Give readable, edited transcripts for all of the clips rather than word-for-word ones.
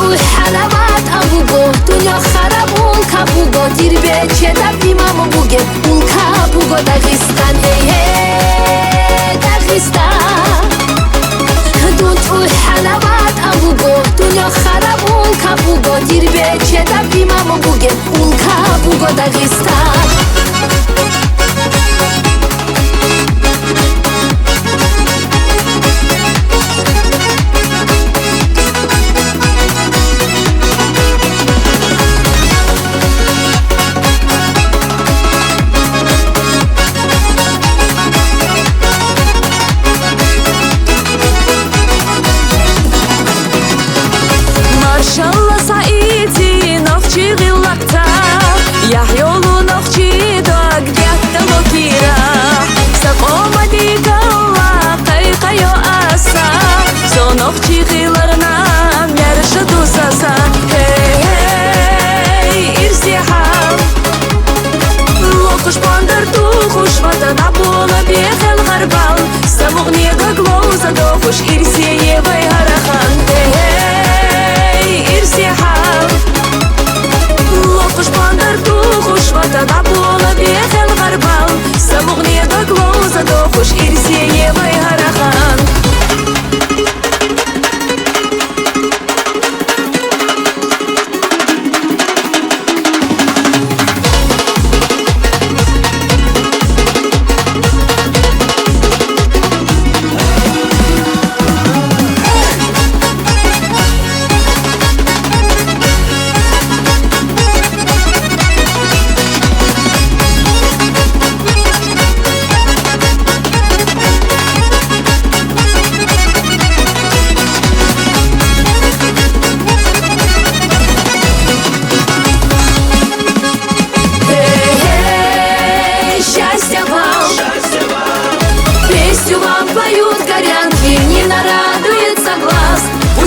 توی حلوات ابوگو دنیا خرابون کبوگو دیر به چه دبیمم بوگه اون کبوگو داغستان داغستان دون توی حلوات ابوگو دنیا خرابون کبوگو دیر به چه دبیمم بوگه اون کبوگو داغستان Maşallah Saidi novchi gillakta Yahyolu novchi dog gyatta lokira Sakoma dikalla qayqayo asa So novchi gillarnan yarşı dusasa Hey irsiha Lokush pandar tukush vatana bola bехel garbal Samugnega gloza dokush irsiye vay harahan Локуш пандар тухуш ватана бола бехел гарбал Самугнега глоза дохуш ирсие вай харахан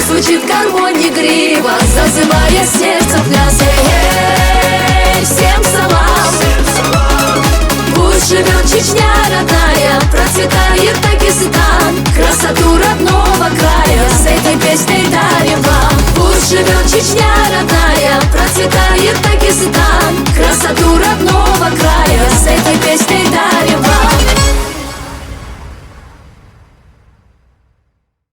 Звучит гармония грива, зазывая сердце в пляс. Всем салам, пусть живет Чечня родная, процветает Дагестан, красоту родного края с этой песней дарим вам. Пусть живет Чечня родная, процветает Дагестан, красоту